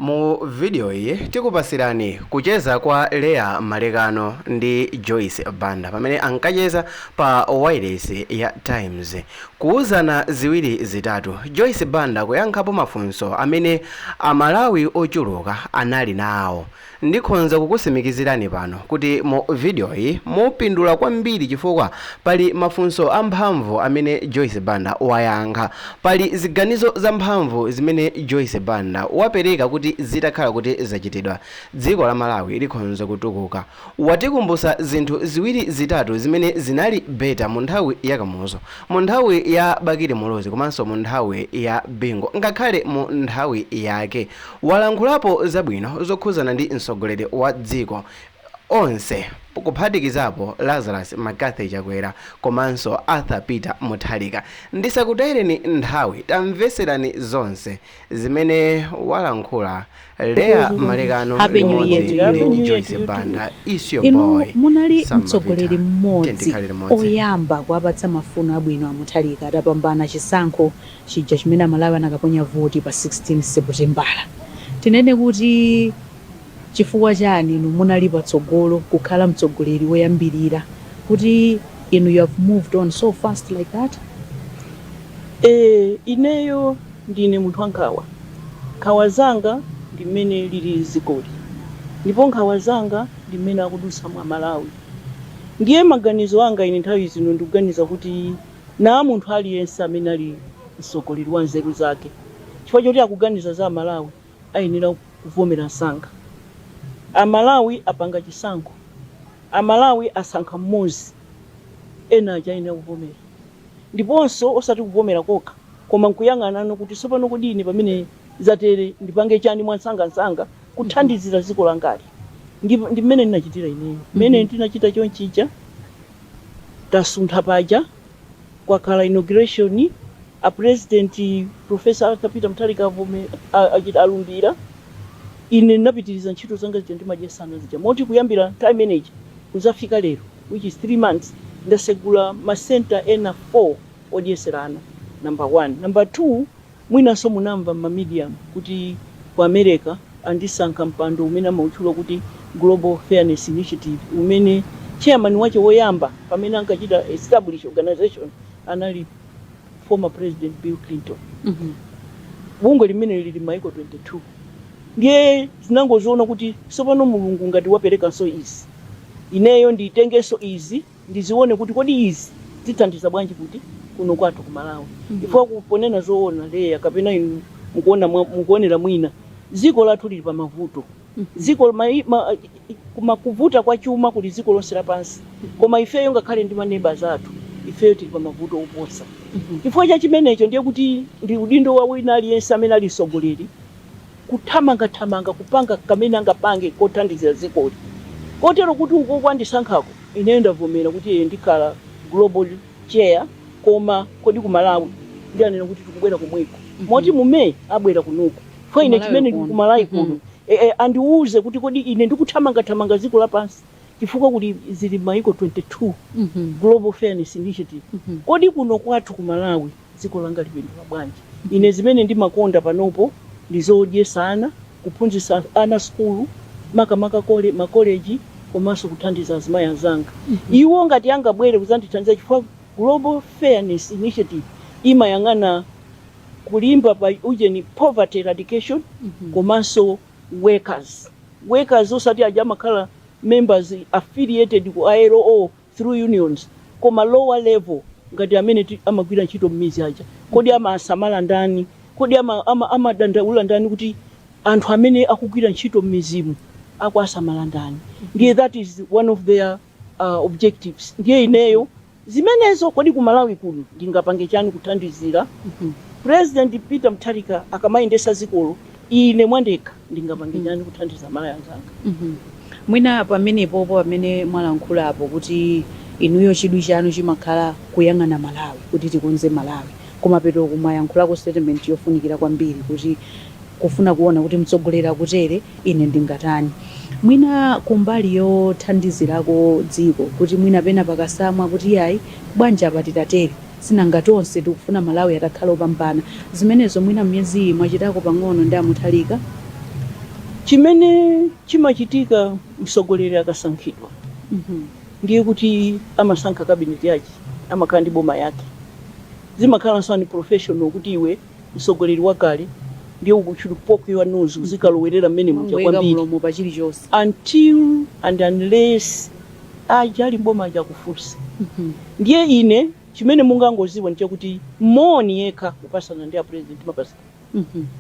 Mu video iyi tikupasirani kucheza kwa Lea Malekano ndi Joyce Banda pamene ankacheza pa wireless ya Times kuuzana ziwiri zitatu. Joyce Banda kuyankhapo mafunso amene Amalawi ochuluka anali nawo. Ndikhonza kukusimikizirani pano kuti mu video iyi mupindula kwambiri chifukwa pali mafunso amphamvu amene Joyce Banda wayankha, pali ziganizo zamphamvu zimene Joyce Banda wapereka kuti zitakhala kuti zachitidwa dziko la Malawi likhonza kutukuka. Watikumbutsa zinthu ziwiri zitatu zimene zinali beta mu nthawi yakamuzo, mu nthawi ya Bakili Molozi komanso mu nthawi ya Bingo, ngakhale mu nthawi yake. Walankhulapo zabwino zokhuzana ndi mtsogoleri wa dziko onse kuphatikizapo Lazarus Makathi Chakwera komanso Arthur Peter Mutharika. Ndisakutereni nthawi, tamveserani zonse zimene walankhula Lea Malekano ndi Joyce Banda. Is your boy. Munali mtsogoleri mmodzi oyamba kuwapatsa mafuno abwino a Mutharika atapambana chisankho chija chimene Amalawi anakaponya voti pa 16 Seputembala. Tinene kuti chifukwa chani inu munali patsogolo kukhala mtsogoleri woyambirira kuti inu you have moved on so fast like that? Ineyo ndine munthu wankhawa. Nkhawa zanga ndimene lili zikoli, ndipo nkhawa zanga ndimene akudusa mwa Malawi. Ndiye maganizo anga ine nthawi zino ndikuganiza kuti na munthu aliyense amene ali mtsogoleri wa nzeru zake, chifukwa choti akuganiza za Malawi ayenera kuvomera msanga. Amalawi apanga chisankho, Amalawi asankha mmodzi, ena achayenera kuvomera. Ndiponso osati kuvomera kokha koma nkuyang'anano kuti sopano kodi ine pamene zatere ndipange chani mwansanga kuthandizira dziko langali. Ndi mmene ndinachitira ineyo. Mmene ndinachita chonchicha tasuntha paja kwakhala inauguration a president Professor Arthur Peter Mutharika alumbira. Ine napitiriza ntchito zanga zija ndimadyesana zija moti kuyambira time manager kuzafika lero which is 3 months ndasegula ma center ena 4 odyeserana. Number 1. Number 2, mwinaso munamva ma medium kuti ku America andisankha mpando umene amautchula kuti Global Fairness Initiative, umene chairman wache woyamba pamene ankachita establish organization anali former President Bill Clinton. Bungwe limene lili maiko 22. Ndiye zinangoziona kuti sopano Mulungu ngati wapereka so izi, ineyo nditengeso izi ndizione kuti kodi izi zithandiza bwanji kuti kuno kwathu ku Malawi. Ifo kuponena zoona Lea kapena inu mukuonera mwina dziko lathu lili pa mavuto. Dziko kuvuta kwa chuma kuli dziko lonse lapansi, koma ifeyo ngakhale ndi maneighbors athu ifeyo tili pa mavuto oposa. Chifukwa cha chimenecho ndiye kuti ndi udindo wa wina aliyense amene ali mtsogoleri kuthamanga kupanga kamene angapange kothandizira dzikoli. Kotero kuti uko kwandisankhako ine ndavomera kuti ndikhala global chair, koma kodi ku Malawi ndi anena kuti tikubwera kumweko. Moti mume abwera kunuko. Fo ine chimene ku Malawi kuno andiuze kuti kodi ine ndikuthamanga dziko lapansi chifukwa kuti zili maiko 22 Global Fairness Initiative. Kodi kuno kwathu ku Malawi dziko langa lipindula bwanji? Ine zimene ndimakonda panopo ndizodyesana, kuphunzitsa ana skulu, makamaka makoleji komanso kuthandiza azimayi anzanga. Iwo ngati angabwere kuzandithandiza chifukwa Global Fairness Initiative imayang'ana kulimba pa ujeni poverty eradication komanso workers osati aja makhala members affiliated ku ILO through unions, koma lower level ngati amene amagwira ntchito m'mizi aja. Kodi amasamala ndani, kodi amadandaula ndani kuti anthu amene akugwira ntchito m'mizimu akwasamala ndani. Ndiye that is one of their objectives. Ndiye ineyo zimenezo kodi ku Malawi kuno ndingapange chani kuthandizira President Peter Mutharika akamayendesa zikolo, ine mwandeka ndingapange chani kuthandiza Malawi anzanga. Mwina pamenepo pamene mwalankhulapo kuti inuyo chidwi chanu chimakhala kuyang'ana Malawi kuti tikonze Malawi, koma peto kumayankhulako statement yofunikira kwambiri kuti kufuna kuona kuti mtsogoleri akutere ine ndingatani. Mwina kumbali yothandizirako dziko kuti mwina pena pakasamwa kuti yayi bwanji apa titatere sinangatonse tikufuna Malawi atakhala opambana. Zimenezo mwina myezi mwachitako pang'ono ndi Mutharika? chimene chimachitika mtsogoleri akasankhidwa ndiye kuti amasankha kabineti yake, amakhala ndi boma yake. Zimakhalanso ni professional kuti iwe mtsogoleri wakale ndiye ukuchulupoke your nose uzikalowerera mmene muja kwambiri until and unless ajali boma ajakufunsa. Ndiye ine chimene mungangoziwa ndichakuti moni yekha kupasana ndi a president mapasa.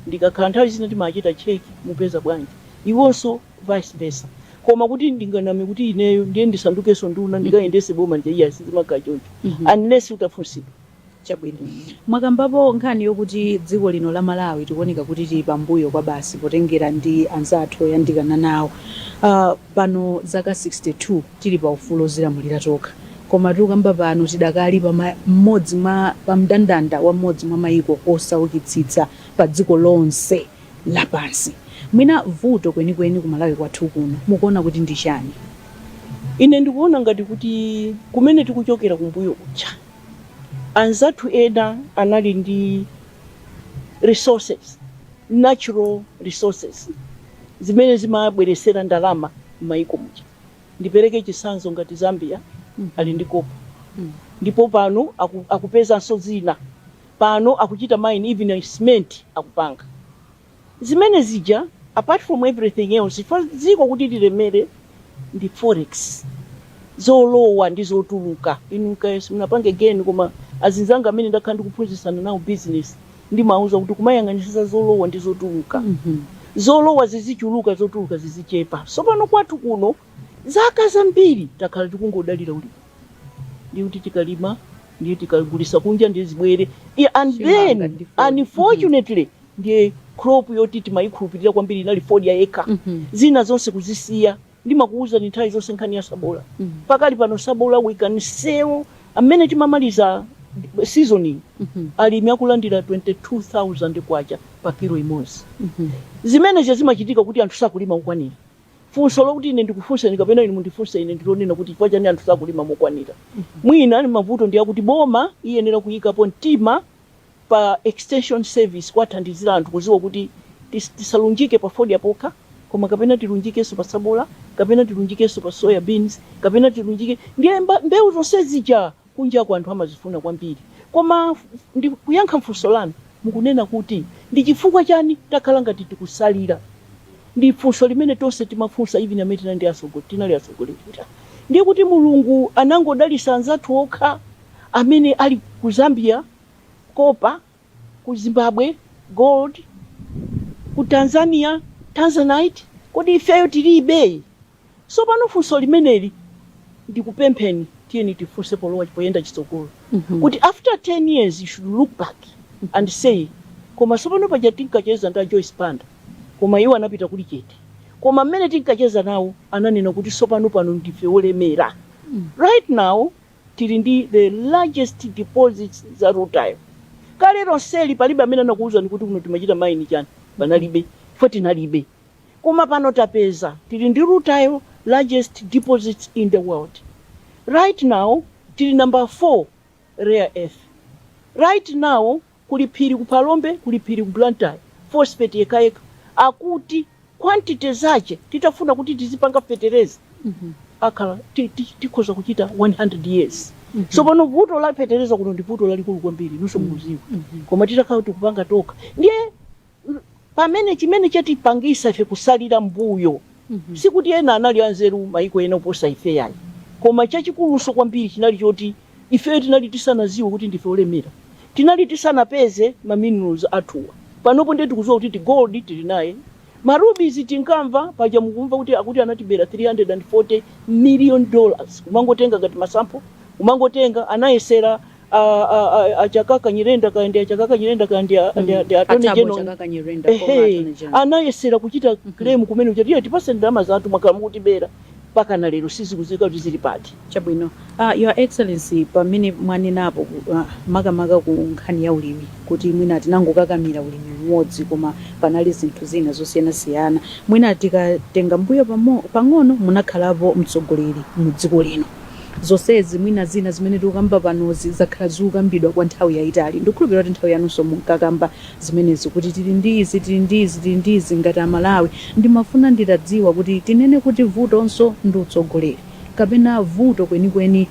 Ndikakhala nthawi zina timachita cheki mupeza bwanji iwonso vice versa. Koma kuti ndinganame kuti ineyo ndiye ndisandukeso nduna ndikayendese boma ndiye sizimakhala choncho unless utafunsidwa. Chabwino mwakambapo nkhani yokuti dziko lino la Malawi tikuoneka kuti tili pambuyo kwa basi potengera ndi anzathu oyandikana nawo. Pano zaka 62 tili pa ufulu ozilamulira tokha, koma tikamba pano tidakali pa mndandanda wa mmodzi mwa mayiko osaukitsitsa pa dziko lonse lapansi. Mwina vuto kwenikweni ku Malawi kwathu kuno mukuona kuti ndi chani? Ine ndikuona ngati kuti kumene tikuchokera kumbuyo kucha anzathu ena anali ndi resources, natural resources zimene zimabweresera ndalama m'mayiko mucha. Ndipereke chisanzo ngati Zambia ali ndi kopa ndipo pano akupezanso zina, pano akuchita mine even cement akupanga zimene zija. Apart from everything else, dziko kuti lilemere ndi forex, zolowa ndi zotuluka. Inu kayesi munapange gain, koma azinzanga amene ndakhala ndikuphunzitsana nawo business ndimauza kuti kumayang'anisisa zolowa ndi zotuluka. Zolowa zizichuluka zotuluka zizichepa. So pano kwathu kuno zaka zambiri takhala tikungodalira ulimi, ndi kuti tikalima ndiye tikagulisa kunja ndiye zibwere. And then unfortunately ndiye crop yoti timayikhulupirira kwambiri inali 4 ya eka. Zina zonse kuzisiya. Ndimakuuza ni nthawi zonse nkhani ya sabola. Pakali pano sabola we can sell amene timamaliza seasoning alimi akulandira 22,000 kwacha pa kilo imodzi. Zimene zimachitika kuti anthu sakulima mokwanira. Funso lokuti ine ndikufunsa ni kapena ine mundifunse ine ndilonena kuti chifukwa chani anthu sakulima mokwanira. Mwina ni mavuto ndiye kuti boma iyenera kuyikapo mtima pa extension service kwathandizira anthu kuziwa kuti tisalunjike pa fodya pokha, koma kapena tilunjikeso pa sabola, kapena tilunjikeso pa soya beans, kapena tilunjike ndiye mbewu zonse zija kunja kwa anthu amazifuna kwambiri. Koma ndi kuyankha mfunso lanu mukunena kuti ndi chifukwa chani takhala ngati tikusalira. Ndi funso limene tonse timafunsa even amene tinali atsogoleri. Ndiye kuti Mulungu anangodalitsa anzathu okha amene ali ku Zambia kopa, ku Zimbabwe gold, ku Tanzania tanzanite, kodi ifeyo tilibe. So pano funso limeneli ndikupempheni tiyeni tifunse polowa chipoyenda chitsogolo kuti after 10 years you should look back and say koma sopano paja tinkacheza nda Joyce Banda, koma iwo anapita kuli chete, koma mmene tinkacheza nawo ananena kuti sopano pano ndife olemera. Right now tili ndi the largest deposits za rutile. Kale ronseli palibe amene anakuuza kuti kuno timachita mine chani, banalibe fo tinalibe. Koma pano tapeza tili ndi rutile largest deposits in the world. Right now tili number 4 rare earth. Right now kuliphiri kupalombe, kuliphiri kublantyre, phosphate yekayeka akuti quantity zache titafuna kuti tizipanga fertilizer akhala tikhoza kuchita 100 years. So pano vuto la fertilizer kuno ndi vuto lalikulu kwambiri nuso mukuziwa. Koma titakhala tikupanga toka ndiye pamene chimene chatipangisa ife kusalira mbuyo. Sikuti ena anali anzeru mayiko ena oposa ife yayi, koma chachikuluso kwambiri chinali choti ife tinali tisanaziwe kuti ndife olemera, tinali tisanapeze ma minerals athuwa. Panopo ndiye tikuziwa kuti gold tili naye, marubies tinkamva paja mukumva kuti akuti anatibera $340 million. Umangotenga ngati masampo, umangotenga anayesera achakaka nyirenda kandi achakaka nyirenda kandi atone general anayesera kuchita claim kumene kuti tipase ndalama zathu mwakala mukutibera paka na lero sisi kuzika kuti zili pati. Chabwino. Your Excellency, pamene mwanenapo makamaka ku nkhani ya ulimi kuti mwina tinangokakamira ulimi umodzi koma panali zinthu zina zosiyanasiyana, mwina tikatenga mbuyo pang'ono munakhalapo mtsogoleri mu dziko lino. zonsezi mwina zina zimene tikukamba panozi zakhala zikukambidwa kwa nthawi yayitali. Ndikukhulupirira kuti nthawi yanunso munkakamba zimenezi kuti tili ndizi ngati Amalawi. Ndimafuna nditadziwa kuti tinene kuti vutonso ndi utsogoleri kapena vuto kwenikweni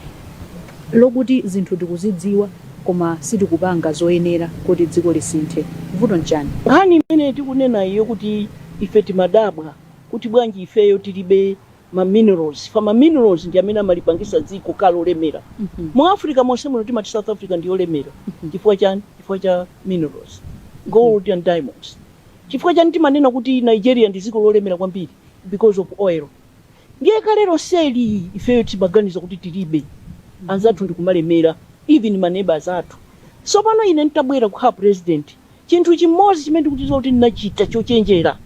lokuti zinthu tikuzidziwa koma sitikupanga zoyenera kuti dziko lisinthe. Vuto nchani? Nkhani imene tikunena iyo kuti ife timadabwa kuti bwanji ifeyo tilibe ma minerals. Ma minerals ndi amene amalipangisa dziko lolemera. Mu Africa monse muno timati South Africa ndiyo lemera. Chifukwa chani? Chifukwa cha minerals, gold and diamonds. Chifukwa chani timanena kuti Nigeria ndi dziko lolemera kwambiri? Because of oil. Ndiye kalero seli ifeyo timaganiza kuti tilibe. Anzathu ndikumalemera, even ma neighbors athu. So pano ine nitabwera kukhala president, chinthu chimodzi chimene ndikutiza kuti ndinachita chochenjera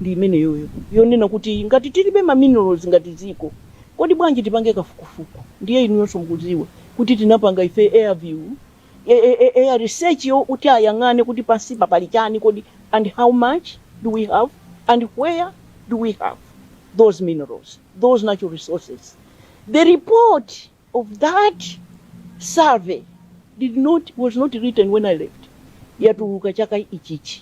ndi imene yoyo yonena kuti ngati tilibe ma minerals ngati dziko, kodi bwanji tipange kafukufuku. Ndiye inuyonso mukudziwa kuti tinapanga ife air research yo kuti ayang'ane kuti pansi pali chani kodi, and how much do we have and where do we have those minerals, those natural resources. The report of that survey was not written when I left. Yatuluka chaka ichichi.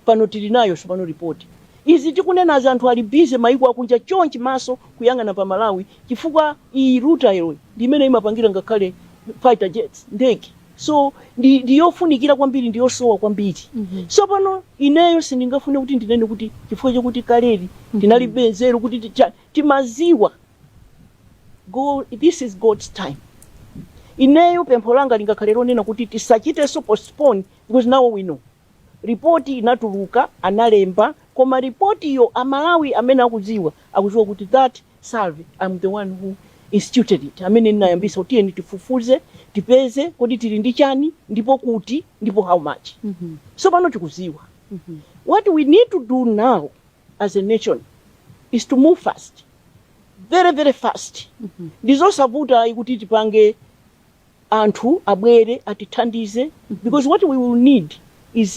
Pano tilinayo so pano report. Izi tikunena za anthu ali busy maiko akunja chonchi maso kuyang'ana pa Malawi chifukwa iyi ruta iyo ndimene imapangira ngakhale fighter jets, ndege. So ndiyofunikira kwambiri, ndiyosowa kwambiri. So pano ineyo sindingafune kuti ndinene kuti chifukwa chokuti kaleri ndinalibe nzeru kuti timaziwa. This is God's time. Ineyo pempho langa lingakhalero nena kuti tisachite so postpone, because now we know. Report inatuluka analemba koma report iyo Amalawi amene akudziwa kuti that survey I'm the one who instituted it. Amene ninayambisa kuti eni tifufuze tipeze kodi tili ndi chani ndipo kuti ndipo how much. So pano tikuziwa. What we need to do now as a nation is to move fast, very very fast. Ndizosavuta kuti tipange anthu abwere atithandize, because what we will need is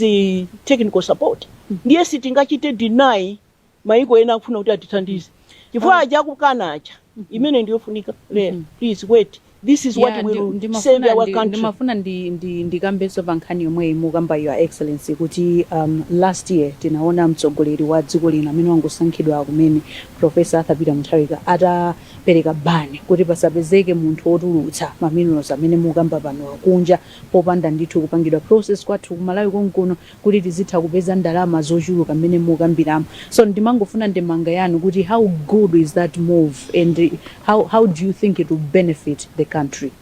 technical support. Ndiye sitingachite deny maiko ena akufuna kuti atithandize chifukwa aja kukana acha imene ndiyofunika. Please wait, this is what will save our country. Ndimafuna ndikambeso pa nkhani yomwe mukamba your excellency kuti last year tinaona mtsogoleri wa dziko lino amene wangosankhidwa kumene Professor Arthur Peter Mutharika atapereka bani kuti pasapezeke munthu wotulutsa ma minerals amene mukamba pano akunja popanda ndithu kupangidwa process kwathu kumalawi konkuno kuti tizitha kupeza ndalama zochuluka amene mukambiramo. So ndimangofuna ndemanga yanu kuti how good is that move and how do you think it will benefit the country?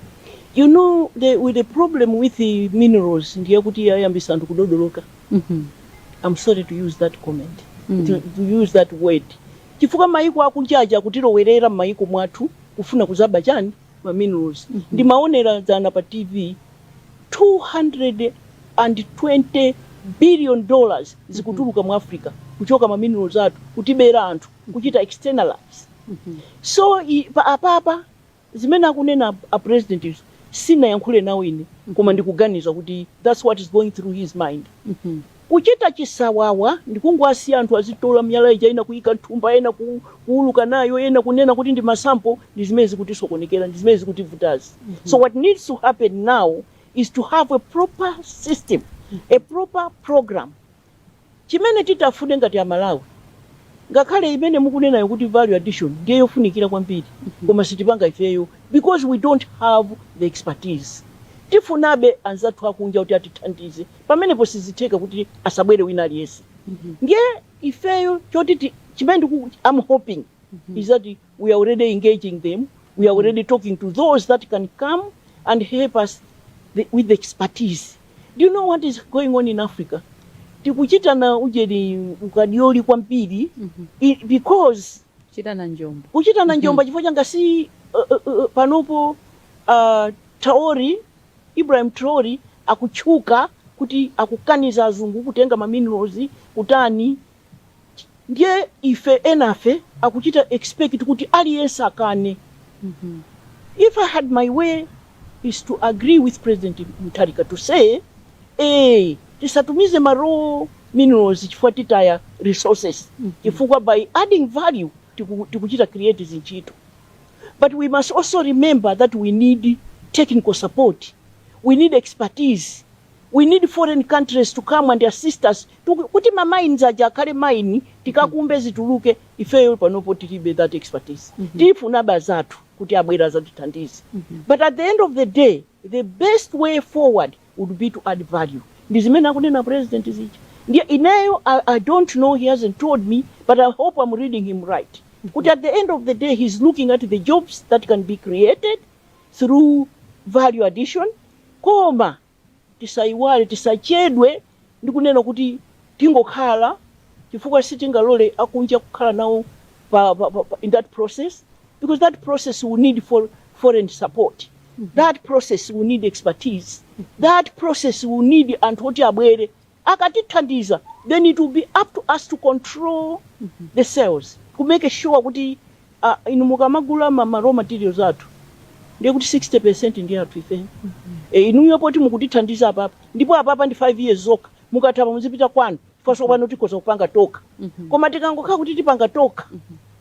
You know, with the problem with the minerals ndiye kuti ayambisa anthu kudodoloka. I'm sorry to use that comment, to use that word. Chifukwa maiko akunjaja kutilowerera maiko mwathu kufuna kuzaba chani ma minerals. Ndimaonera zana pa TV $220 billion zikutuluka mu Africa kuchoka ma minerals athu kutibera anthu kuchita externalize. So apa zimene akunena a president sina yankhule nawo ine koma ndikuganiza kuti that's what is going through his mind. Kuchita chisawawa ndikungwasi anthu azitola miyala ija ina kuyika nthumba ena kuuluka nayo ena kunena kuti ndi masample ndi zimene zikuti sokonekera ndi zimene zikuti vutazi. So what needs to happen now is to have a proper system, a proper program. Chimene titafune ngati Amalawi ngakhale imene mukunena kuti value addition ndiye yofunikira kwambiri koma sitipanga ifeyo because we don't have the expertise. Tifunabe anzathu akunja kuti atithandize pamenepo sizitheka kuti asabwere wina aliyese. Ndiye ifeyo choti chimene I'm hoping is that we are already engaging them, we are already talking to those that can come and help us with the expertise. Do you know what is going on in Africa? Tikuchita na ujeni ukadioli kwambiri because chitana njomba chifukwa changa si panopo Ibrahim Traore akuchuka kuti akukaniza azungu kutenga ma minerals kutani. Ndiye ife enafe akuchita expect kuti aliyense akane. If I had my way is to agree with President Mutharika to say tisatumize ma raw minerals chifukwa titaya resources chifukwa by adding value tikuchita create zinchito. But we must also remember that we need technical support. We need expertise. We need foreign countries to come and assist us. Kuti mamaini zaja kale maini tikakumbe zituluke ifeyo panopo tilibe that expertise. Tifuna bazatu kuti abwera zatithandize. But at the end of the day, the best way forward would be to add value. Ndizimene akunena president zija. Ndiye inayo I don't know, he hasn't told me, but I hope I'm reading him right. Kuti at the end of the day he's looking at the jobs that can be created through value addition. Koma tisaiwale tisachedwe ndikunena kuti tingokhala chifukwa sitingalole akunja kukhala nawo in that process, because that process will need foreign support. That process will need expertise. That process will need anthu oti abwere akatithandiza. Then it will be up to us to control the cells, to make sure kuti inu mukamagula ma raw materials athu ndiye kuti 60% ndiye athu ife. Inuyo poti mukutithandiza apapa ndipo apapa ndi 5 years zoka mukatapa muzipita kwanu faso pano tikoza kupanga toka. Koma tikangokhala kuti tipanga toka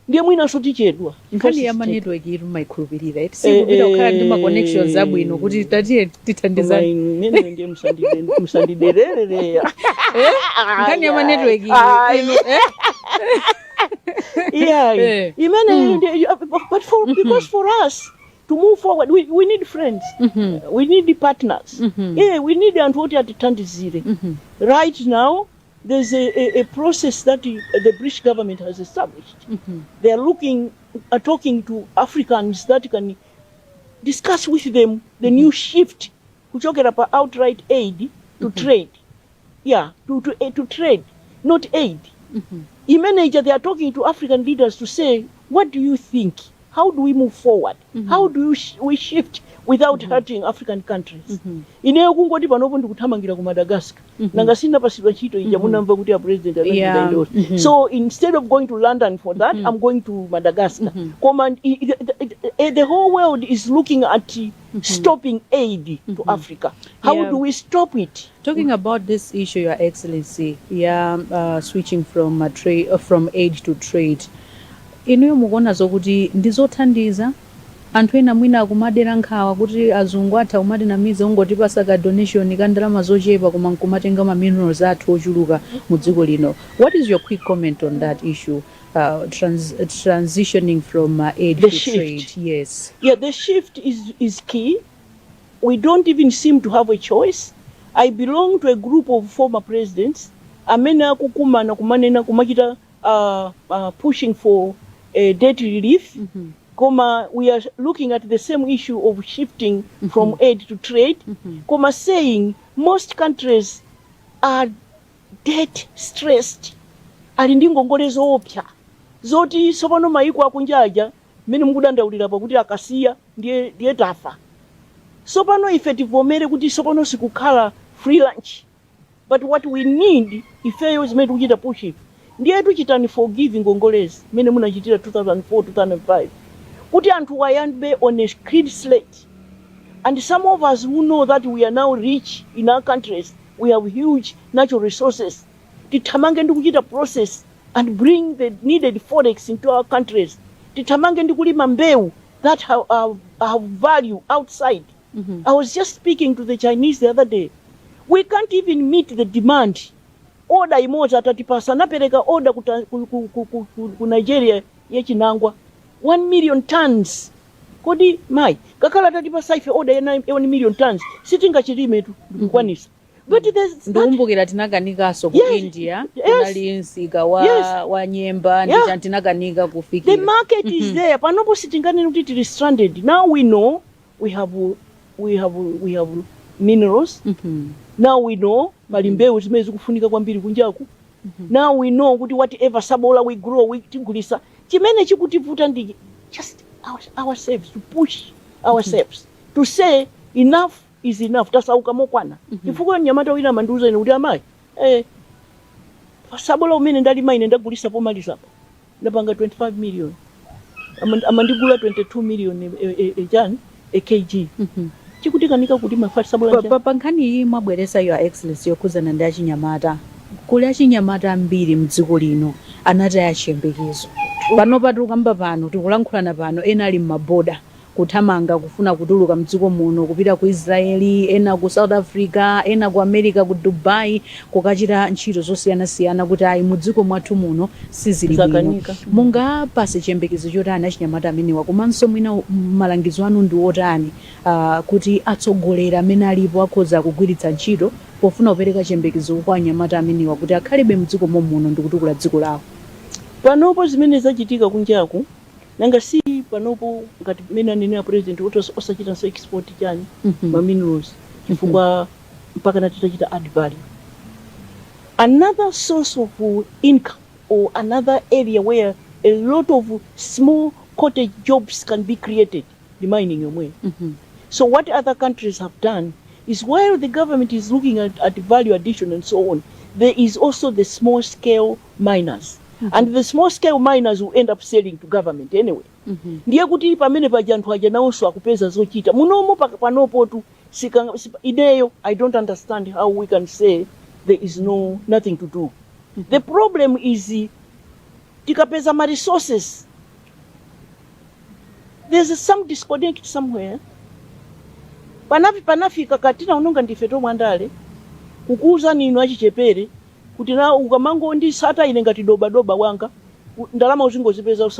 ndiye mwina so tichedwa. Nkhani ya ma network iri maikhulupirira eti sikupita kukhala ndi ma connections abwino kuti tatiye tithandizane. Nene ndiye musandiderere. Nkhani ya ma network iri. Yeah. Because for us to move forward, we need friends. We need partners. Yeah, we need antwoti atithandizire. Right now, there's a process that the British government has established. They are talking to Africans that can discuss with them the new shift, kuchokera pa outright aid to trade. Yeah, to trade, not aid. In manager, they are talking to African leaders to say, what do you think? How do we move forward? How do we shift without hurting African countries? Ineyo kungoti panopo ndikuthamangira ku Madagascar. Nanga sina pasidwa chito ija munamva kuti a president anandidailosa. So instead of going to London for that, I'm going to Madagascar. The whole world is looking at stopping aid to Africa. How do we stop it? Talking about this issue, Your Excellency, switching from aid to trade. Inuyo mukuona zokuti ndizothandiza anthu ena mwina akumadera nkhawa kuti azungu atha kumadinamiza ungotipasa ka donation ka ndalama zochepa koma nkumatenga ma minerals athu ochuluka mu dziko lino. What is your quick comment on that issue, transitioning from aid to trade? Yes. Yeah, the shift is key. We don't even seem to have a choice. I belong to a group of former presidents amene akukumana kumanena kumachita pushing for debt relief. Koma, we are looking at the same issue of shifting from aid to trade. Koma, saying most countries are debt stressed. Ali ndi ngongole zoopsa zoti sopano maiko akunjaja mene mukudandaulira pakuti akasiya ndiye tafa. Sopano ife tivomere kuti sopano sikukhala free lunch. But what we need ifeyo zimene tikuchita push ndiye tuchitani forgiving ngongolezi mene munachitira 2004 2005 kuti anthu ayambe on a clean slate. And some of us who know that we are now rich in our countries, we have huge natural resources, tithamange ndi kuchita process and bring the needed forex into our countries. Tithamange ndi kulima mbewu that have value outside. I was just speaking to the Chinese the other day. We can't even meet the demand. Order imoja atatipasa napereka order ku Nigeria yechinangwa 1 million tons. Kodi mai kakala atatipasa ife order ya 1 million tons sitingachilime tu ndikwanisa. But there's ndikumbukira tinaganikaso ku India kunali nsika wa nyemba ndi tinaganika kufikira. The market is there. Panopo sitingane kuti tili stranded. Now we know we have minerals. Now we know malimbewu zimene zikufunika kwambiri kunjaku. Now we know kuti whatever sabola we grow we tigulisa. Chimene chikutivuta ndi just ourselves, to push ourselves to say enough is enough. Tasauka mokwana. Chifukwa nyamata wina manduza ine kuti amayi sabola umene ndalima ine ndagulisa pomaliza pa ndapanga 25 million. Amandigula 22 million a kg. Chikutikanika kuti mafati sabola nja. Pa nkhani iyi mwabweresa Your Excellency yokhuzana ndi achinyamata. Kuli achinyamata ambiri mdziko lino anataya chiyembekezo. pano patukamba pano tikulankhulana pano ena ali m'maboda kuthamanga kufuna kutuluka mdziko muno kupita ku Israeli, ena ku South Africa, ena ku America, ku Dubai kukachita ntchito zosiyanasiyana kuti ayi mudziko mwathu muno sizili bwino. Mungapase chiyembekezo chotani achinyamata amenewa komanso mwina malangizo anu ndi otani kuti atsogolera amene alipo akhoza kugwiritsa ntchito pofuna kupereka chiyembekezo kwa anyamata amenewa kuti akhalibe mdziko muno ndi kutukula dziko lawo? Panopo zimene zachitika kunjaku nanga si panopo ngati mena nene president kuti osachita so export chani ma minerals chifukwa mpaka natachita add value. Another source of income or another area where a lot of small cottage jobs can be created, the mining yomwe. So what other countries have done is while the government is looking at value addition and so on, there is also the small scale miners. And the small scale miners will end up selling to government anyway. Ndiye kuti pamene pajanthu aja nawonso akupeza zochita munomo panopo tu ideyo. I don't understand how we can say there is nothing to do. The problem is tikapeza ma resources, there's some disconnect somewhere. Panafika katina unonga ndife tomwe andale kukuza nino achichepere kuti na ukamango ndi sata ine ngati doba wanga ndalama uzingozipeza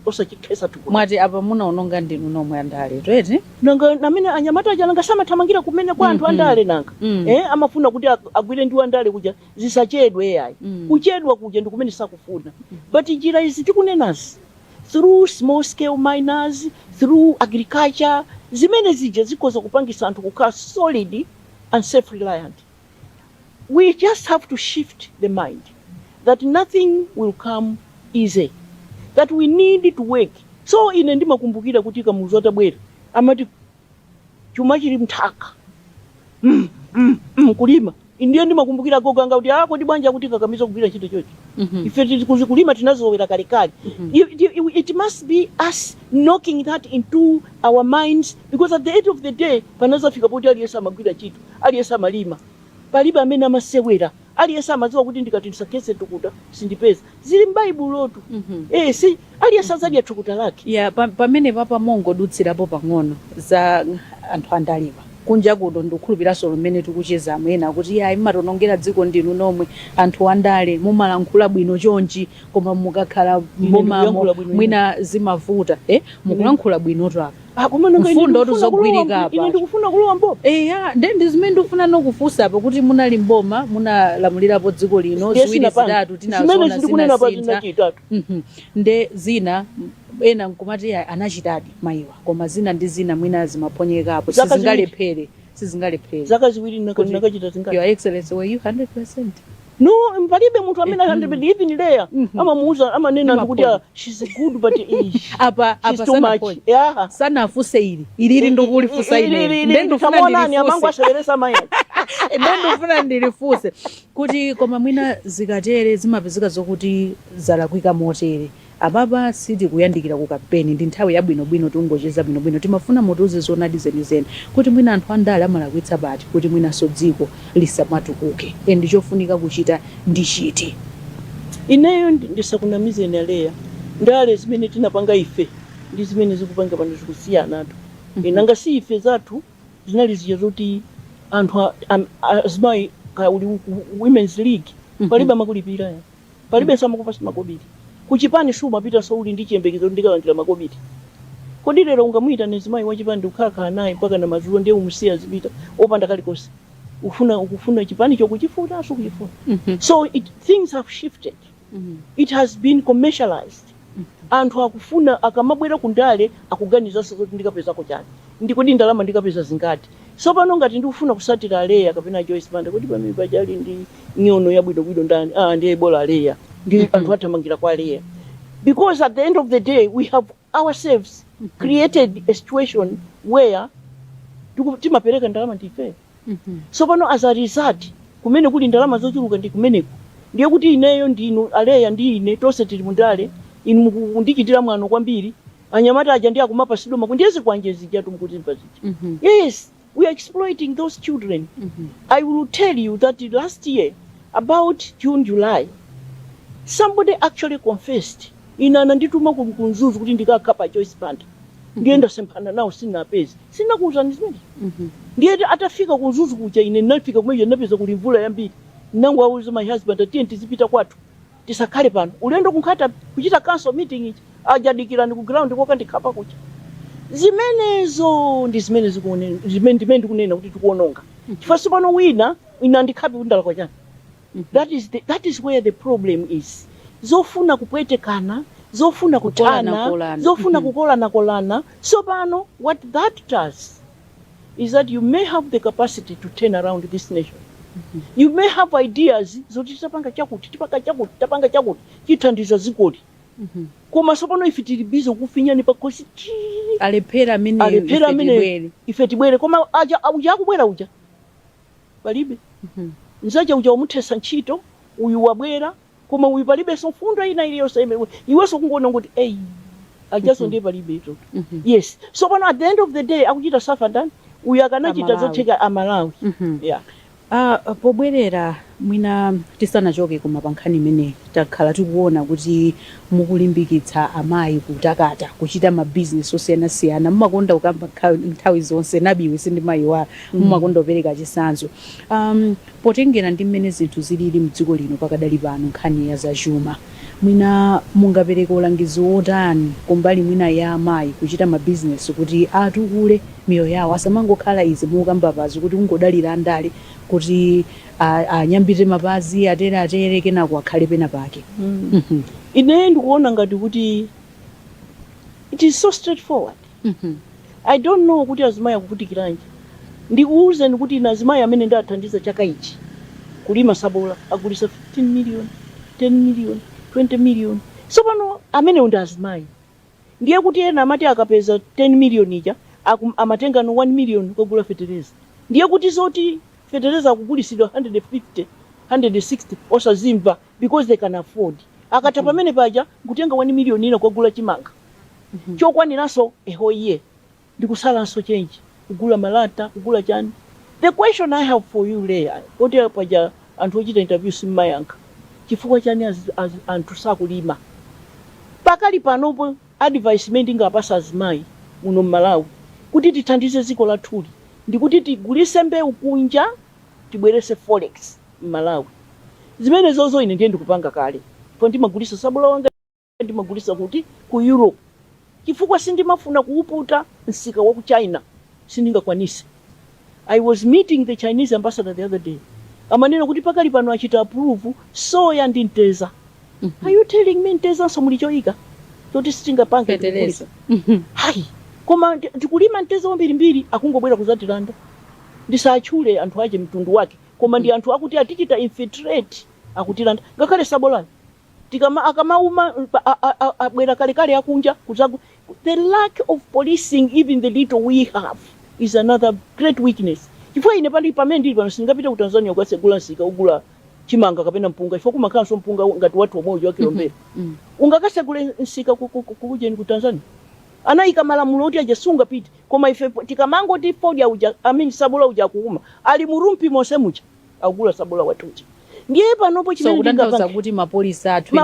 osachikesa tuko. Mwati apa muna unonga ndinu nomwe andale twete nanga namene anyamata aja nanga samathamangira kumene kwa anthu andale nanga amafuna kuti agwire ndi andale kuja zisachedwe yayi kuchedwa kuja ndi kumene sakufuna. But njira izi tikunenazi through small scale miners, through agriculture, zimene zija zikoza kupangisa anthu kukhala solid and self reliant. We just have to shift the mind that nothing will come easy, that we need to work. So ine ndimakumbukira kuti kamuzu atabwera amati chuma chili mthaka kulima indiye ndimakumbukira goganga kuti kodi bwanja kuti kakamiza kugwira chito chochi. Ife tikuzikulima tinazowera kalekale. It must be us knocking that into our minds, because at the end of the day panazafika poti aliyesa amagwira chito, aliyesa amalima, palibe amene amasewera, aliyesa amadziwa kuti ndikati ndisakese tukuta sindipeza zili m'Baibulotu. Si aliyesa zadya tukuta lake. Pamene papa mongodutsirapo pang'ono za anthu andaliwa kunja kuno ndikukhulupiraso lumene tikucheza mwena kuti yayi matonongera dziko ndinu nomwe anthu andale mumalankhula bwino chonchi koma mukakhala Bomamo mwina zimavuta mukulankhula bwino twaka mfundo tuzogwirika apa. Ine ndikufuna kulowa Boma. Ndi zimene ndikufuna nokufunsa apo kuti munali Boma munalamulirapo dziko lino ziwiri zitatu tinazona zina nde zina ena nkumati anachitadi maiwa koma zina ndi zina mwina zimaponyekapo sizingalephere. Zaka ziwiri nakachita zingati. Your Excellency, were you 100%? No, palibe munthu amene 100% even there amamuuza amanena kuti she's good but she's too much. Sana afuse ili ndokulifusa ine ndendofuna amangu aseveresa mayani ndendofuna ndilifuse kuti koma mwina zikatere zimapezeka zokuti zalakwika motere ababa siti kuyandikira ku kampeni ndi nthawi yabwinobwino tungocheza bwinobwino timafuna motozi zonadi zenizeni kuti mwina anthu andale amalakwitsa bati kuti mwina so dziko lisamatukuke ndi chofunika kuchita ndi chiti. Ineyo ndisakunamizeni aleya ndale zimene tinapanga ife ndi zimene zikupanga pano zikusiyana tu. Nanga si ife zathu zinali zija zoti anthu azimayi women's league palibe amakulipira palibe samakupasa makobiri kuchipani shuma pita sauli ndi chiyembekezo ndikalandira makobiri. Kodi lero ungamuita nezimayi wachipani ukhala naye mpaka na madzulo ndiye umusiya zipita opanda kalikonse ukufuna chipani chokuchifuna aso kuchifuna. So things have shifted. It has been commercialized. Anthu akufuna akamabwera kundale akuganiza kuti ndikapezako chani ndikodi ndalama ndikapeza zingati. So pano ngati ndikufuna kusatira aleya kapena Joyce Banda kuti pamene pajali ndi nyono yabwidobwido ndani ndiye bola aleya ndi anthu athamangira kwa aleya, because at the end of the day we have ourselves created a situation where timapereka ndalama ndife. So pano as a result kumene kuli ndalama zochuluka ndi kumeneko ndiye kuti ineyo ndinu aleya ndi ine tonse tili mundale inu mundichitira mwano kwambiri anyamata aja ndi akumapa sidoma kundiyeze kwanje zijatu mkutimba zija. Yes, we are exploiting those children. I will tell you that last year about June, July, somebody actually confessed ina anandituma kunzuzu kuti ndikakapa Joyce Banda ndienda semphana nawo sinapezi sinakuuzani zimene ndiye atafika kunzuzu kuja ine ndinafika kumene ndinapeza kuti mvula yambiri nangu auza my husband atiye tizipita kwathu tisakhale pano ulendo kunkhata kuchita council meeting ichi ajadikirani ku ground koka ndikhapa kucha zimenezo ndi zimene zikuonena zimene ndikunena kuti tikuononga chifasi pano wina ina ndikhapi kundala kwa chani that is where the problem is zofuna kupwetekana zofuna kutana zofuna kukolana so pano what that does is that you may have the capacity to turn around this nation. You may have ideas zoti tapanga chakuti tapanga chakuti chithandiza zikoli koma sopano ife tili bizo kufinyani pakosi alephera amene ife tibwere koma uja kubwera uja palibe nzaja uja umuthesa ntchito uyu wabwera koma uyu palibe sofundo ina iliyonse iwenso kungoona kuti ajaso ndiye palibe ito yes so pano at the end of the day akuchita safa ndani uyu akanachita zotheka amalawi yeah. Pobwerera mwina tisanachoke koma pankhani imene takhala tikuona kuti mukulimbikitsa amayi kutakata kuchita mabizinesi osiyanasiyana mumakonda kukamba nthawi zonse nabiwe sindi mayi wa mumakonda kupereka chisanzo potengera ndi mmene zinthu zilili mdziko lino pakadali pano nkhani ya zachuma mwina mungapereka ulangizi wotani kumbali mwina ya amayi kuchita mabizinesi kuti atukule miyoyo yawo asamangokhala izi mukamba pazi kuti ungodalira andale kuti anyambire mapazi atere kenako akhale pena pake ine ndikuona ngati kuti it is so straightforward I don't know kuti azimayi akuvutikiranji ndikuwuzeni kuti ina azimayi amene ndathandiza chaka ichi kulima sabola agulisa 15 million 10 million 20 million so pano amene ndi azimayi ndiye kuti ena amati akapeza 10 million ija amatenga no 1 million kugula fetereza ndiye kuti zoti fetereza kugulisidwa 150 160 osazimva because they can afford akata pamene paja kutenga 1 million ina kugula chimanga chokwaniranso ehoye ndikusalanso change kugula malata kugula chani the question I have for you Leah kuti paja anthu ochita interview simmayankha chifukwa chani anthu sakulima pakali panopo advice imene ndingapasa azimayi muno Malawi kuti tithandize dziko lathuli ndikuti tigulise mbewu kunja tibwerese forex Malawi zimene zozo ine ndiye ndikupanga kale po ndimagulisa sabola wanga ndimagulisa kuti ku Europe chifukwa sindimafuna kuuputa nsika wa ku China sindingakwanise I was meeting the Chinese ambassador the other day amanena kuti pakali pano achita approve soya ndi nteza are you telling me nteza so mulichoika toti sitingapange kuteleza hai koma ndikulima nteza wambiri akungobwera kuzatilanda ndisachule anthu aje mtundu wake koma ndi anthu akuti atichita infiltrate akutilanda ngakhale sabola tikama akamauma abwera kale akunja kuzagu the lack of policing even the little we have is another great weakness chifukwa ine pali pamene ndili pano singapita ku Tanzania ukasegula nsika ugula chimanga kapena mpunga chifukwa kumakhalanso mpunga ngati watu wamoyo wa kilombero ungakasegule nsika kujeni ku Tanzania anayika malamulo oti ajasunga piti koma ife tikamango ti fodi uja amini sabola uja kuuma ali murumpi mose mucha agula sabola watuja ndiye panopo chimene ndingapanga kuti mapolisa athu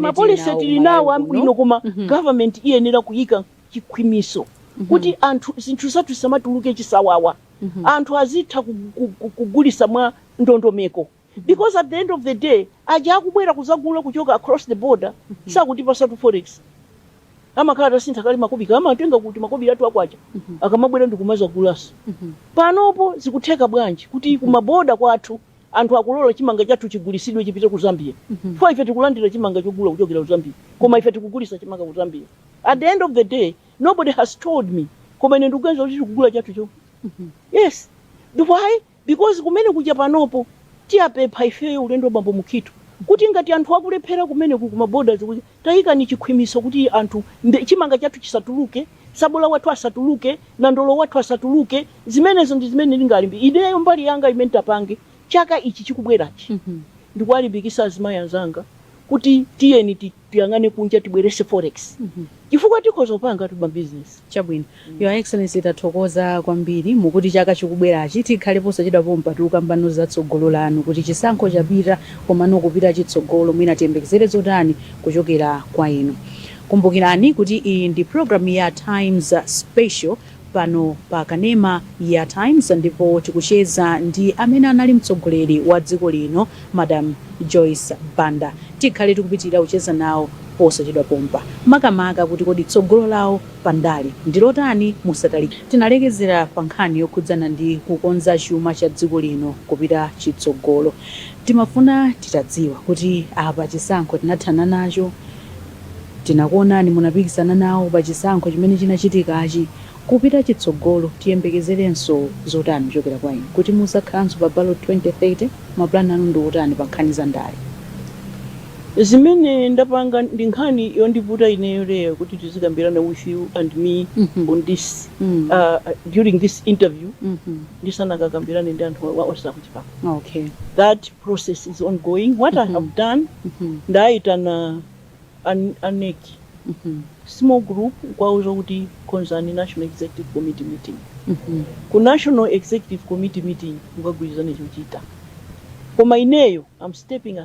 mapolisa tilinawo ino koma government iyenera kuyika chikhwimiso kuti anthu zinthu zathu samatuluke chisawawa anthu azitha kugulisa mwa ndondomeko because at the end of the day aja akubwera kuzagula kuchoka across the border sakuti pasatu forex amakhala sintha kali makobika amatenga kuti makobika atu akwacha akamabwera ndikumaza kulaso panopo zikutheka bwanji kuti kumaboda kwathu anthu akulola chimanga chathu chigulisidwe chipite ku Zambia for ife tikulandira chimanga chogula kuchokera ku Zambia koma ife tikugulisa chimanga ku Zambia at the end of the day nobody has told me koma ine ndikuganiza kuti tikugula chathu cho yes why because kumene kuja panopo tiyapepa ifeyo ulendo bambo mukhitu kuti ngati anthu akulephera kumene kumaboda zikuti tayika ni chikhwimiso kuti anthu chimanga chathu chisatuluke sabola wathu asatuluke na ndolo wathu asatuluke zimenezo ndi zimene ndingalimbi ideyo mbali yanga imene tapange chaka ichi chikubwerachi ndikuwalimbikisa azimayi anzanga kuti tiyeni tiyang'ane kunja tibwerese forex chifukwa tikhozopanga tuba business. Chabwino. Your Excellency, tathokoza kwambiri mukuti chaka chikubwerachi tikhalepo sachidwapo mpatuka mbano zatsogolo lanu kuti chisankho chapita komano kupita chitsogolo mwina tiyembekezere zotani kuchokera kwa inu. Kumbukirani kuti iyi ndi program ya Times Special pano pa kanema ya Times, ndipo tikucheza ndi amene anali mtsogoleri wa dziko lino Madam Joyce Banda. Tikhale tikupitira kucheza nawo posachedwa pompa makamaka kuti kodi tsogolo lawo pandali ndilotani musatalike. Tinalekezera pa nkhani yokhudzana ndi kukonza chuma cha dziko lino kupita chitsogolo. Timafuna titadziwa kuti apa chisankho tinathana nacho, tinakuonani munapikisana nawo pa chisankho chimene chinachitikachi kupita chitsogolo tiyembekezerenso zotani kuchokera kwa inu kuti musakhalanso pa ballot 2030. Mapulani anu ndi otani pa nkhani za ndale? Zimene ndapanga ndi nkhani yondivuta ineyo leyo kuti tizikambirana with you and me on this during this interview. Ndisanakakambirane ndi anthu osakuchipaka. Okay. That process is ongoing. What I have done, ndaitana aneki small group kwauza kuti concern National Executive Committee meeting. Ku National Executive Committee meeting ngagwirizane chochita. Koma ineyo I'm stepping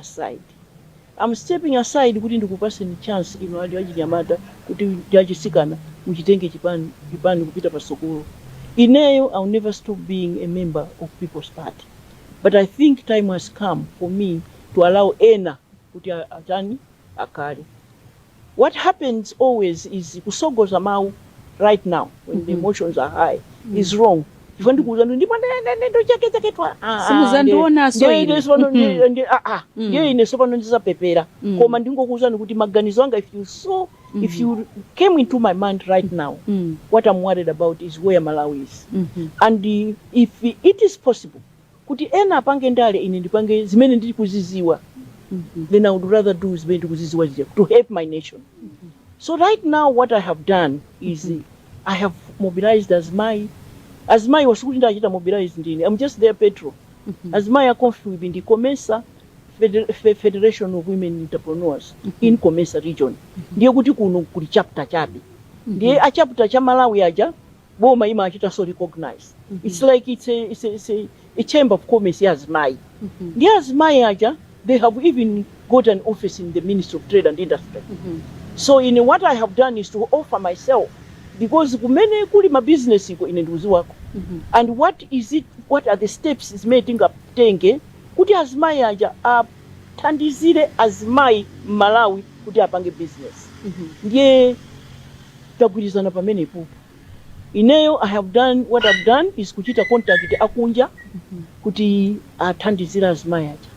aside kuti ndikupaseni chance ino ali achinyamata kuti yachisikana muchitenge chipani kupita pasokolo. Ineyo I'll never stop being a member of People's Party, but I think time has come for me to allow ena kuti atani akale. What happens always is kusogoza mau right now when the emotions are high is wrong. Ifandi kuzana ndipo ndo chaketwa simuzandiona so ine ine sopano ndisapepera koma ndingokuzana kuti maganizo anga if you came into my mind right now, what I'm worried about is where Malawi is. And if it is possible kuti ena apange ndale ine ndipange zimene ndili kuziziwa, then I would rather do zimene ndikuziziwa to help my nation. So right now what I have done is I have mobilized as my was kuti ndachita mobilize ndini. I'm just there petrol. As my conflict in the Comesa Federation of Women Entrepreneurs in Comesa region. Ndiye kuti kuno kuli chapter chabe. Ndiye a chapter cha Malawi aja Boma ima achita so recognize. It's like it's a chamber of commerce as my. Ndiye as my aja they have even got an office in the Ministry of Trade and Industry. So in what I have done is to offer myself, because kumene kuli ma business iko ine nduzi wako. And what are the steps is made up tenge kuti azimai aja thandizire azimai Malawi kuti apange business. Ndiye tagwirizana pamene ipo. Ineyo what I've done is kuchita contact akunja kuti athandizira azimai aja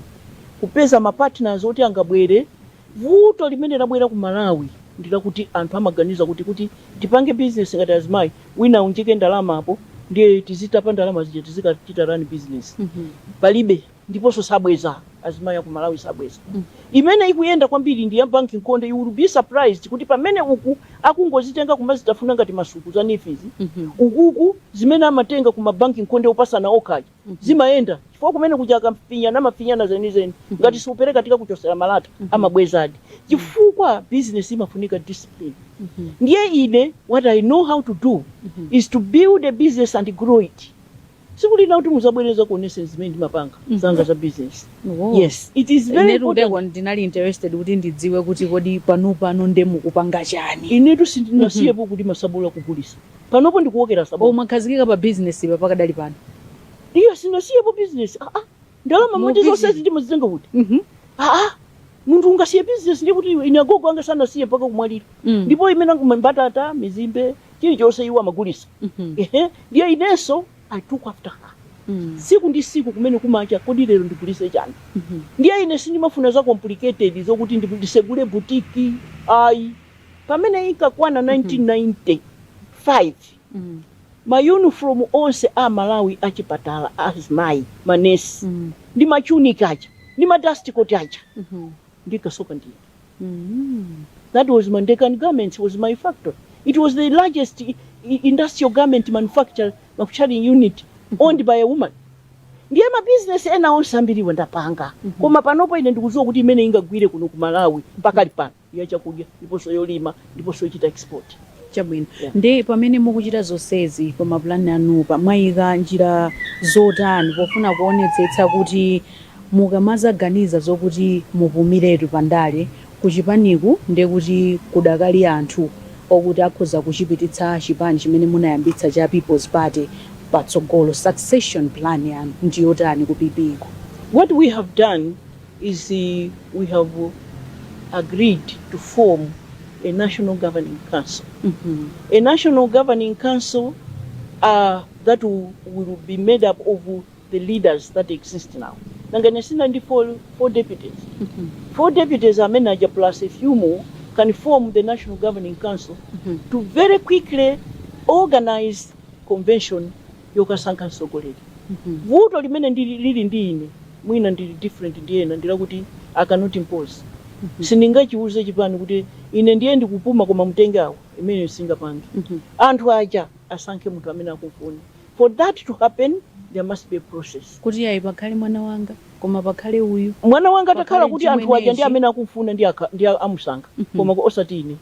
kupeza ma partners oti angabwere vuto limene labwera ku Malawi ndila kuti anthu amaganiza kuti tipange business ngati azimai wina unjike ndalama apo ndiye tizitapa ndalama zije tizikachita run business. Palibe ndiponso sabweza azimai ku Malawi sabweza. Imene ikuyenda kwambiri ndi ya banking konde. You will be surprised kuti pamene uku akungozitenga kumazitafuna ngati masuku za nefizi ukuku zimene amatenga kuma banking konde upasana okaji zimaenda chifukwa kumene kuja mafinyana zenizeni ngati siupereka tika kuchosera malata amabwezadi chifukwa business imafunika discipline. Ndiye ine what I know how to do is to build a business and grow it. Sikulina kuti muzabwereza kuonesa zimene ndimapanga zanga za business. Yes, it is very important. Ndinali interested kuti ndidziwe kuti kodi pano ndemu kupanga chani. Inetu sindinasiyepo kuti masabula kugulisa. Panopo ndikuwokera sabula. Umakhazikika pa business pa pakadali pano. Iyo sinasiyepo business. Ndalama moti zonse ndimazitenga kuti. Muntu ungasiye business ndi kuti ine agogo anga sana siye mpaka kumwalira. Ndipo imene mbatata, mizimbe, chilichonse iwo amagulisa. Ndiye ineso I took after her. Siku ndi siku kumene kumacha kodi lero ndigulise chani. Ndiye ine sindimafuna za complicated zokuti ndisegule boutique. Pamene ikakwana 1995 my uniform onse a Malawi achipatala azimai manesi ndi machunika acha ndi madust coat acha ndikasoka ndiye. That was Mandekan Garments, was my factory. It was the largest industrial garment manufacturing unit owned by a woman. ndiye mabizinesi ena onse ambiriwa ndapanga koma panopo ine ndikudziwa kuti imene ingagwire kuno ku Malawi pakali pano yachakudya ndiponso yolima ndiponso yochita export. Chabwino. Ndi pamene mukuchita zonsezi pa mapulani anupa mwayika njira zotani pofuna kuonetsetsa kuti mukamazaganiza zokuti mupumiretu pandale kuchipaniku ndi kuti kudakali anthu okuti akhoza kuchipititsa chipani chimene munayambitsa cha People's Party patsogolo, succession plan yanu ndi yotani ku PP ku? What we have done is we have agreed to form a national governing council. A national governing council that will be made up of the leaders that exist now. Nanganisina ndi four deputies. 4 deputies are manager plus a few more can form the national governing council to very quickly organize convention yokasankha mtsogoleri. Vuto limene lili ndi ine mwina ndili different ndiyena ndila kuti I cannot impose. Sindingachiuze chipani kuti ine ndiye ndikupuma koma mtenge awo imene singapange. Anthu aja asankhe munthu amene akufuna. For that to happen there must be a process. Kuti ayi pakhale mwana wanga koma pakhale uyu. Mwana wanga atakhala kuti anthu aja ndi amene akufuna ndi amusankha. Koma osati ine.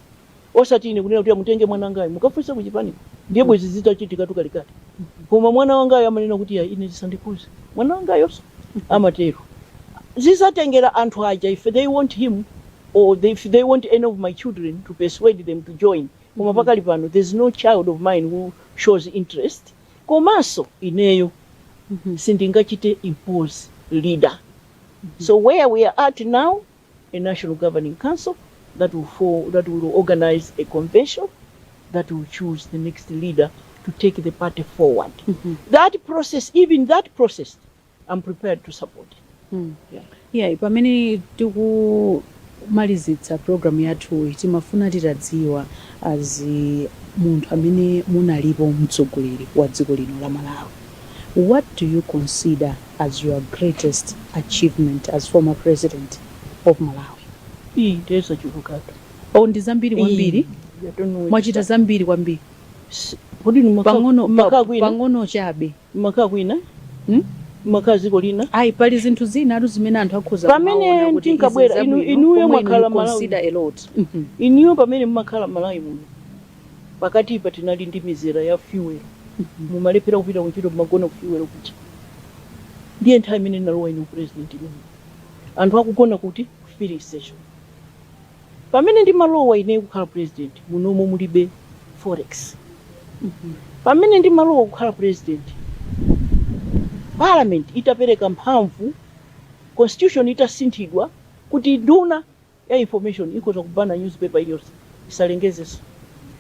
Osati ine kunena kuti amutenge mwana wangayo mukafunsa kuchipani. Ndiye bwezi zitachitika tukalikati. Koma mwana wangayo amanena kuti ya ine zisandikuze. Mwana wangayo amatero. Zisatengera anthu aja if they want him or if they want any of my children to persuade them to join. Koma pakali pano there's no child of mine who shows interest. Komanso ineyo sindingachite impose leader. So where we are at now, a national governing council that will organize a convention that will choose the next leader to take the party forward. That process, even that process, I'm prepared to support. Yeah, pamene tikumalizitsa program yathu timafuna titadziwa azi munthu amene munalipo mtsogoleri wa dziko lino la Malawi. What do you consider as your greatest achievement as former president of Malawi? Ndeza chukukata. Ndi zambiri kwambiri? Mwachita zambiri kwambiri. Pang'ono chabe. Makakwina? Makazi kolina? Ayi pali zinthu zina atu zimene anthu akhoza pamene ndinkabwera inuyo mwakhala Malawi. Consider a lot. Inuyo pamene mmakhala Malawi muno. Pakati pa tinali ndi mizera ya fuel. Mumalepera kupita kuchito magona kufuel kuti. Ndiye nthawi imene nalowa inu president muno. Anthu akugona kuti filling station. Pamene ndimalowa ine kukhala president munomo mulibe forex. Pamene ndimalowa kukhala president Parliament itapereka mphamvu, constitution itasinthidwa kuti nduna ya information ikoza kubana newspaper iliyonse isalengezeso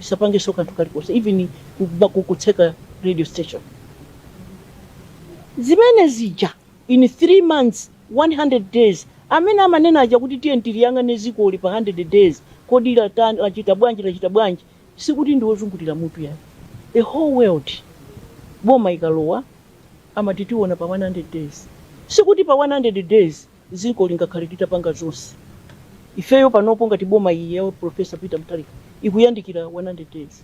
isapangeso kanthu kalikonse even kutseka radio station. Zimene zija in 3 months 100 days amene amanena aja kuti tiye ntiliyang'ane zikoli pa 100 days kodi lachita bwanji sikuti ndiwozungulira mutu yani. The whole world Boma ikalowa amatitiona pa 100 days. Sikuti pa 100 days ziko lingakhale litapanga zonse. Ifeyo panopo ngati Boma iyi ya Professor Peter Mutharika ikuyandikira 100 days.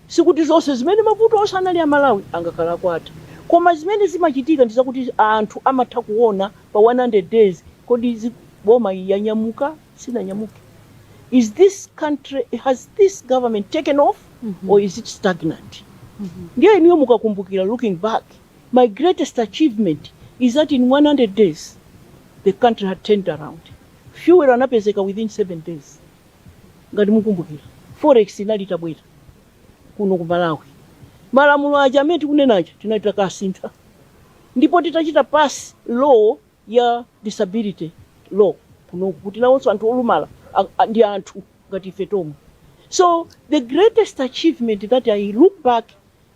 Sikuti zonse zimene mavuto osanali ya Malawi angakhala kwata. Koma zimene zimachitika ndizakuti anthu amatha kuona pa 100 days kodi Boma iyi yanyamuka sinanyamuka. Is this country, has this government taken off or is it stagnant? Ndiye niyo mukakumbukira looking back. My greatest achievement is that in 100 days, the country had turned around. Fuel anapezeka within 7 days. Ngati mukumbukira. Forex inalitabwera kuno ku Malawi. Malamulo aja amene tikunenacho tinachita kasintha. Ndipo titachita pass law ya disability law. Kuno kuti nawonso anthu olumala ndi anthu ngati ife tomwe. So the greatest achievement that I look back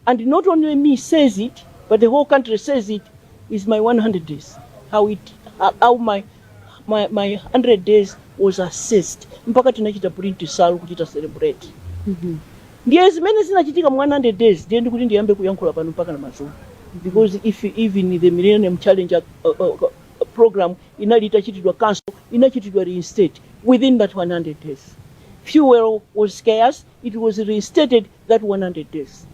and not only me says it, but the whole country says it, is my 100 days. How my 100 days was assessed. Mpaka tinachita print salu kuchita celebrate. Ndiye zimene zinachitika mu 100 days, ndiye ndikuti ndiyambe kuyankhula pano mpaka na mazulu. Because if even the Millennium Challenge program inalitachitidwa cancel, inachitidwa reinstate within that 100 days. Fuel was scarce, it was reinstated that 100 days.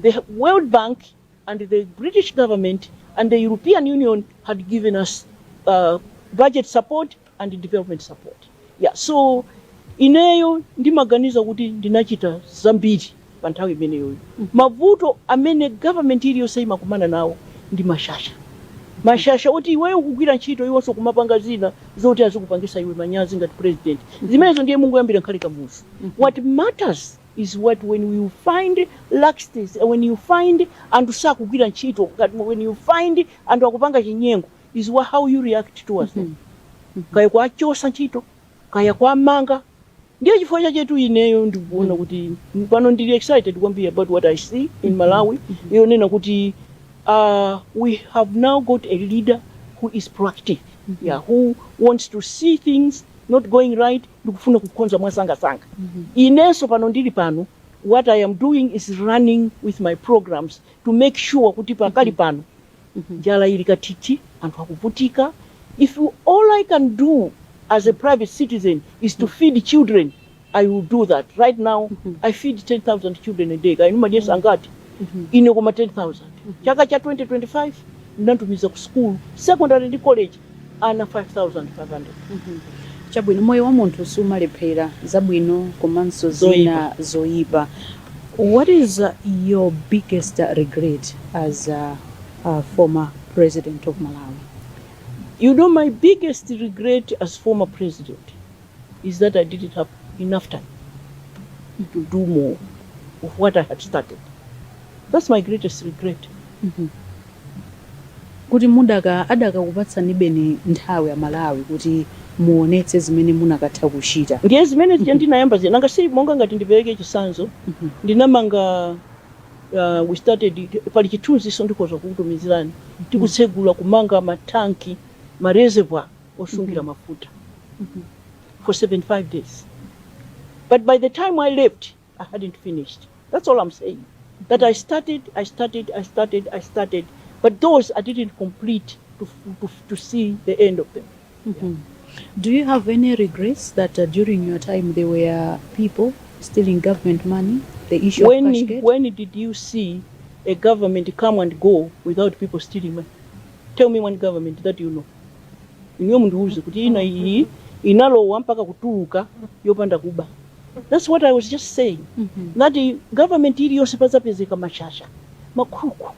The World Bank and the British government and the European Union had given us budget support and development support. Yeah, so ineyo ndimaganiza kuti ndinachita zambiri pa nthawi imeneyo. Mavuto amene government iliyonse imakumana nawo ndi mashasha. Mashasha oti iweyo kugwira ntchito iwonso kumapanga zina zoti azikupangisa iwe manyazi ngati president. Zimenezo ndiye Mungu yambira nkhali kamuzu. What matters is what when you find laxities, when you find andu sakugwira ntchito, when you find andu akupanga chinyengo, is how you react towards them. Kaya kwa chosa ntchito, kaya kwa manga. Ndiye chifukwa chetu ineyo ndikuona kuti pano ndili excited kwambiri about what I see in Malawi. Iyo nena kuti we have now got a leader who is proactive, who wants to see things not going right, ndikufuna kukonza mwasanga-sanga. Ineso pano ndili pano, what I am doing is running with my programs to make sure kuti pakali pano njala ili katiti, anthu akuvutika. If all I can do as a private citizen is to feed children, I will do that. Right now, I feed 10,000 children a day. Kainuma diesa angati, ine koma 10,000. Chaka cha 2025, nantumiza ku school, secondary and college, ana 5,500. Chabwino moyo wa munthu sumalephera zabwino komanso zina zoyipa. What is your biggest regret as a former president of Malawi? You know, my biggest regret as former president is that I didn't have enough time to do more of what I had started. That's my greatest regret. Kuti muda adakakupatsani beni nthawi ya Malawi kuti muonetse zimene munakatha kuchita. Ndiye zimene ndinayamba zina nanga si monga ngati ndipereke chisanzo. Ndinamanga we started pali chithunzi so ndikoza kukutumizirani. Tikutsegula kumanga matanki, ma reservoir osungira mafuta for 75 days. But by the time I left, I hadn't finished. That's all I'm saying. That I started, but those I didn't complete to see the end of them. Do you have any regrets that during your time there were people stealing government money? The issue of Cashgate? When did you see a government come and go without people stealing money? Tell me one government that you know. Inyo munduuze kuti ina iyi inalowa mpaka kutuluka yopanda kuba. That's what I was just saying. That the government iliyonse pazapezeka mashasha makhuku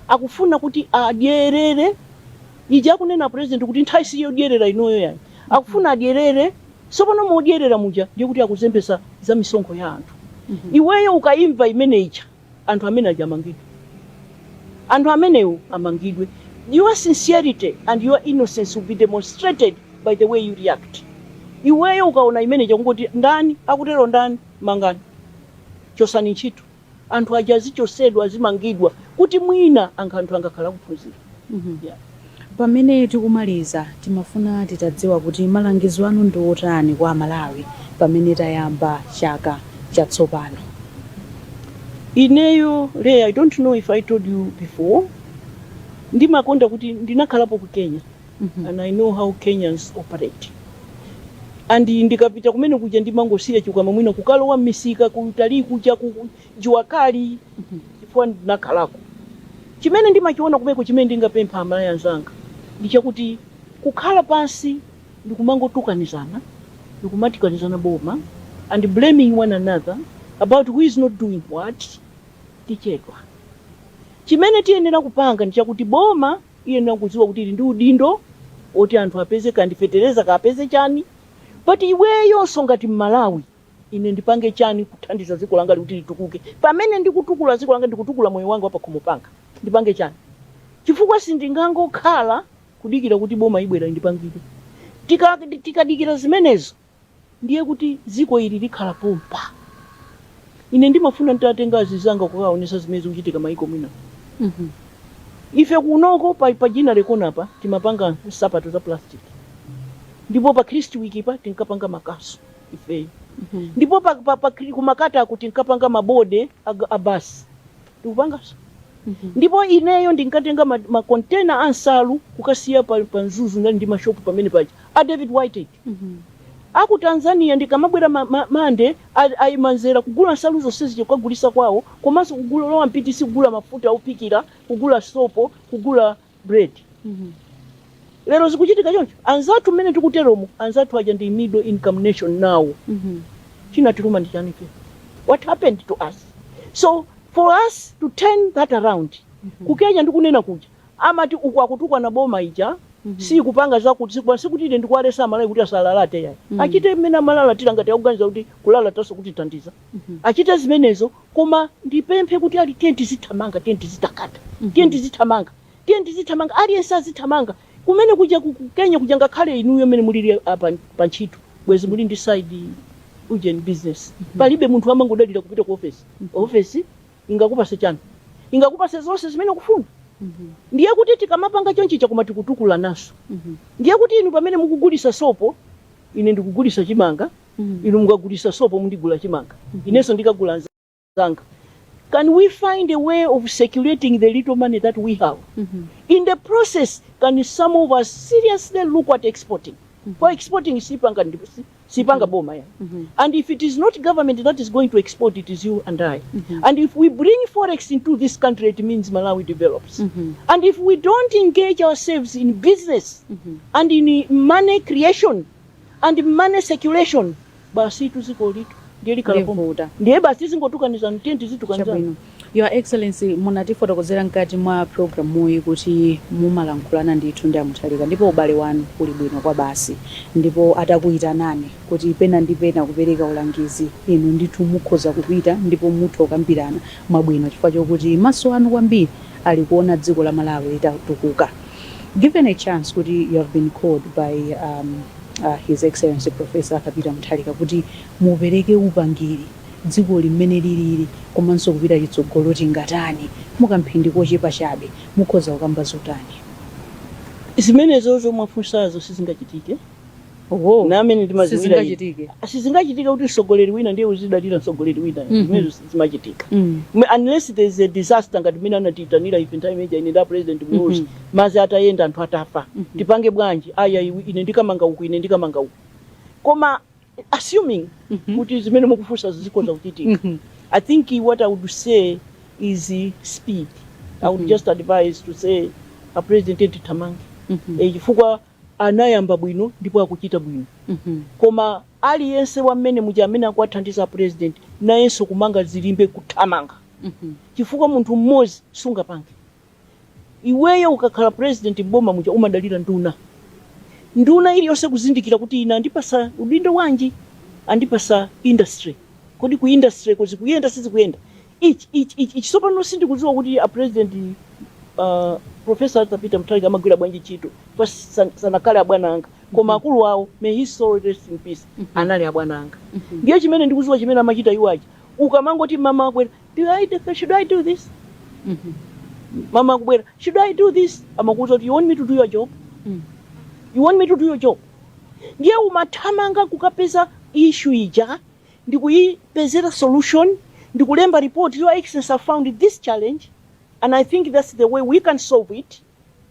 akufuna kuti adyerere ija kunena president kuti nthawi siyo dyerera inoyo yani akufuna adyerere sopano modyerera muja ndiye kuti akuzembesa za misonkho ya anthu. Iweyo ukaimva imene ija anthu amene ajamangidwe, anthu amenewo amangidwe. Your sincerity and your innocence will be demonstrated by the way you react. Iweyo ukaona imene chakungoti ndani akutero ndani mangani chosani ntchito anthu ajazi chosedwa azimangidwa kuti mwina anthu angakhala kuphunzira. Pamene tikumaliza timafuna titadziwa kuti malangizo anu ndi otani kwa Malawi pamene tayamba chaka chatsopano. Ineyo I don't know if I told you before, ndimakonda kuti ndinakhalapo ku Kenya, and I know how Kenyans operate. And ndikapita kumene kuja ndimangosiya chikwama mwina kukalowa misika kutalii kuja kujuakali chifukwa ndinakhalako. Chimene ndimachiona kumeko chimene ndingapempha Amalawi anzanga ndichakuti kukhala pansi ndikumangotukanizana, ndikumatikanizana boma and blaming one another about who is not doing what tichedwa. Chimene tiyenera kupanga ndichakuti boma iyenera kudziwa kuti ndi udindo oti anthu apeze kandifetereza kapeze chani. But iweyo ngati Malawi ine ndipange chani kuthandiza dziko langa kuti litukuke. Pamene ndikutukula dziko langa ndikutukula moyo wanga apa kumupanga. Ndipange chani. Chifukwa sindingangokhala kudikira kuti boma ibwera ndipangire. Tikadikira zimenezo ndiye kuti dziko ili likhala pompa. Ine ndimafuna nditatenga azizanga kukaonesa zimene zikuchitika maiko mwina. Ife kunoko pa jina lekonapa timapanga sapato za plastic. Ndipo pa Christ wiki pa tinkapanga makaso ife. Ndipo pa kumakata akuti tinkapanga mabode abasi. Tikupanga so. Ndipo ineyo ndinkatenga ma container ansalu kukasiya pa nzuzu ndi mashopu pamene paja. A David White. Aku Tanzania ndikamabwera mande ayimanzera kugula nsalu zonse zikagulisa kwawo, komanso kugula lowa mpitisi kugula mafuta opikira, kugula sopo, kugula bread. Lero zikuchitika choncho. Anzathu mmene tikuteromo, anzathu aja ndi middle income nation now. Chinatiruma ndi chani ke? What happened to us? So for us to turn that around, kukenya ndikunena kuja. Amati ukwakutukwa na boma ija, si kupanga zakuti sikuti ine ndikwalesa amalala kuti asalalate yayi. Achite mmene amalala tilangati akuganiza kuti kulala taso kuti tandiza. Achite zimenezo koma ndipemphe kuti ali tenti zitamanga, tenti zitakata. Tenti zitamanga. Tenti zitamanga, aliyense azitamanga. Kumene kuja kukenya kuja ngakhale inuyo mmene muliri apa panchito. Bwezi muli ndi side ujeni business. Palibe munthu amangodalira kupita ku office. Office ingakupase chani. Ingakupase zonse zimene ukufuna. Ndiye kuti tikamapanga chonchicha koma tikutukula naso. Ndiye kuti inu pamene mukugulisa sopo, ine ndikugulisa chimanga, inu mukagulisa sopo mundigula chimanga. Ineso ndikagula zanga. Can we find a way of circulating the little money that we have? In the process, can some of us seriously look at exporting? For exporting sipanga boma ya. And if it is not government that is going to export, it is you and I. And if we bring forex into this country, it means Malawi develops. And if we don't engage ourselves in business and in money creation and money circulation, basi tuzikolito. Ndiye basi zingotukaniza ntenti zitukanizana. Your Excellency, munatifotokozera nkati mwa program muyi kuti mumalankhulana ndithu ndi amuthalika ndipo ubale wanu uli bwino kwa basi ndipo atakuyitanani kuti pena ndi pena kupereka ulangizi inu ndithu mukhoza kupita ndipo mutha kukambirana mwabwino chifukwa chokuti maso anu kwambiri ali kuona dziko la Malawi litatukuka. Given a chance kuti you have been called by His Excellency Professor Kapita Muthalika kuti mupereke upangiri dziko limene lilili komanso kupita chitsogolo tingatani mukamphindi kochepa chabe mukhoza kukamba zotani. Zimenezo zomwafunsazo sizingachitike. Na amene ndimaziwira sizingachitike kuti sogoleri wina ndiye uzidalira sogoleri wina. Zimenezo zimachitika. Unless there is a disaster ngati mina anatitanira if time ija ine da president Muzi mazi atayenda anthu atafa. Tipange bwanji aya ine ndikamanga uku ine ndikamanga uku. Koma assuming kuti zimene mukufunsa zikoza kuchitika. I think what I would say is speed. I would just advise to say a president tamange. Chifukwa anayamba bwino ndipo akuchita bwino. Koma aliyense wamene muja amene akwathandiza president nayenso kumanga zilimbe kuthamanga. Chifukwa munthu mmodzi sungapange. Iweyo ukakhala president Boma muja umadalira nduna. Nduna iliyonse kuzindikira kuti ina andipasa udindo wanji andipasa industry. Kodi ku industry kozi kuyenda sizi kuyenda. Ichi sopano sindikudziwa kuti a president Professor Kapita Muthalika amagwira bwanji chito kwa sanakale abwana anga koma akulu wawo may his soul rest in peace anali abwana anga. Ndiye chimene ndikudziwa chimene amachita iwaji ukamangoti mama akwera should I do this? Mama akwera should I do this? Amakuza kuti you want me to do your job? You want me to do your job? Ndiye umathamanga kukapeza issue ija ndikuyipezera solution ndikulemba report your excellency have found this challenge and I think that's the way we can solve it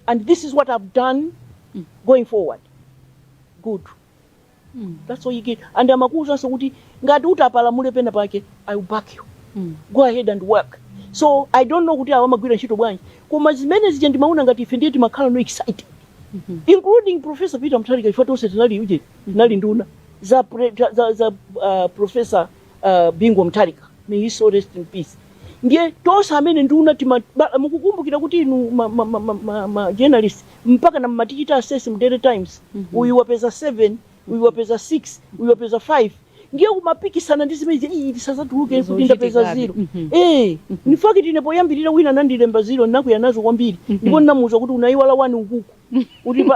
and this is what I've done going forward. Good. That's all you get. And amakuza so kuti ngati utapalamule pena pake I will back you. Go ahead and work. So I don't know kuti awamagwira ntchito bwanji koma zimene zija ndimaona ngati ife ndiye timakhala no excited. Including Professor Peter Muthalika ife tonse tinali uje tinali nduna za Professor Bingwa Muthalika may he so rest in peace. Ndiye tonse amene nduna mukukumbukira kuti inu ma journalist mpaka na matichita assess mu Daily Times uyu wapeza 7 uyu wapeza 6 uyu wapeza 5 ndiye kumapikisana ndi zimene tisazatuluke kuti ndapeza 0 ni fact ine poyambirira wina nandilemba 0 nakuya nazo kwambiri ndipo namuza kuti unaiwala 1 ukuku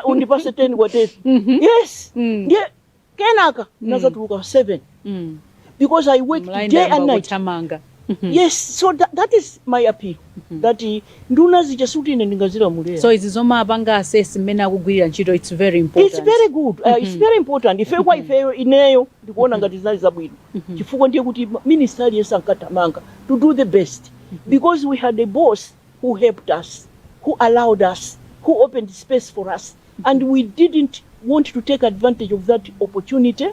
undipase 10 kwa 10 yes ndiye kenaka nazatuluka 7 because I work day and night. Yes, so that is my appeal. That nduna zija suti ine ndingazira mulera. So izizoma abanga assess mmene akugwirira ntchito it's very important. It's very good. It's very important. Ife kwa ife ineyo ndikuona ngati zinali zabwino. Chifukwa ndiye kuti ministry yesankatamanga to do the best because we had a boss who helped us, who allowed us, who opened space for us and we didn't want to take advantage of that opportunity.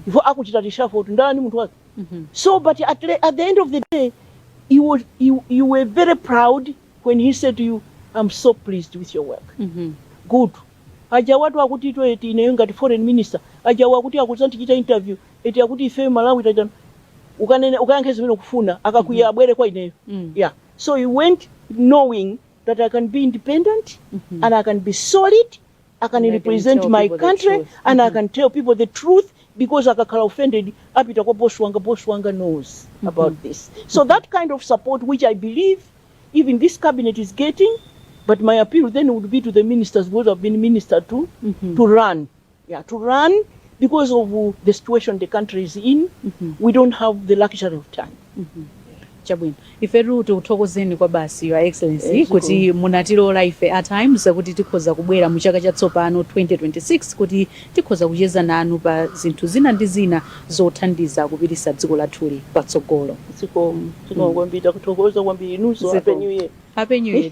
Before akuchita reshuffle ndani muntu wake. So, but at the end of the day, you were very proud when he said to you, I'm so pleased with your work. Good. Aja watu akuti ito eti ineyo ngati foreign minister, aja wakuti akuzandichita interview eti akuti ife Malawi tajana ukayankhe zimene kufuna akakuya abwere kwa ineyo. Yeah. So he went knowing that I can be independent and I can be solid, I can represent my country and I can tell people the truth, because akakhala offended apita kwa boss wanga knows about this. So that kind of support which I believe even this cabinet is getting, but my appeal then would be to the ministers who have been ministered to run. Yeah, to run because of the situation the country is in. We don't have the luxury of time. Chabwino ifetu tikuthokozeni kwa basi your excellency kuti munatilola ife at times kuti tikhoza kubwera mu chaka chatsopano 2026 kuti tikhoza kucheza nanu pa zinthu zina ndi zina zothandiza kupitisa dziko lathuli patsogolo. Kwambiri kuthokoza kwambiri nuso. Happy New Year. Happy New Year.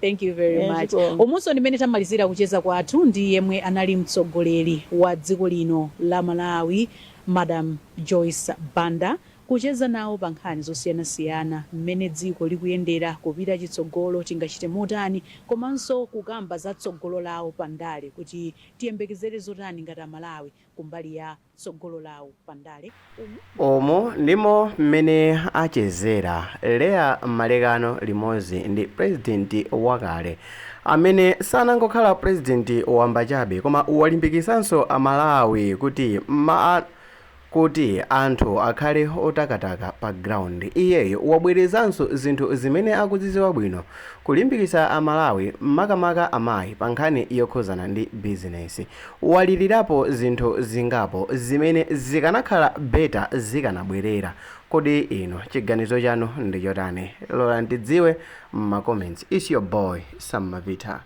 Thank you very much. Omunso ndimene tamalizira kucheza kwathu ndi yemwe anali mtsogoleri wa dziko lino la Malawi, Madam Joyce Banda, kucheza nawo pa nkhani zosiyanasiyana mmene dziko likuyendera kupita chitsogolo tingachite motani, komanso kukamba za tsogolo lawo pandale kuti tiyembekezere zotani ngati Malawi kumbali ya tsogolo lawo pandale. Omo ndimo mmene achezera Leah Malekano limodzi ndi president wakale amene sanangokhala president wamba chabe koma walimbikisanso Amalawi kuti anthu akhale otakataka pa ground. Iyeyo wabwerezanso zinthu zimene akudziziwa bwino kulimbikisa Amalawi makamaka amayi pa nkhani yokhuzana ndi business. Walirirapo zinthu zingapo zimene zikanakhala beta zikanabwerera. Kodi ino chiganizo chanu ndi chotani? Lola ndidziwe m'ma comments. It's your boy Sam Mavita.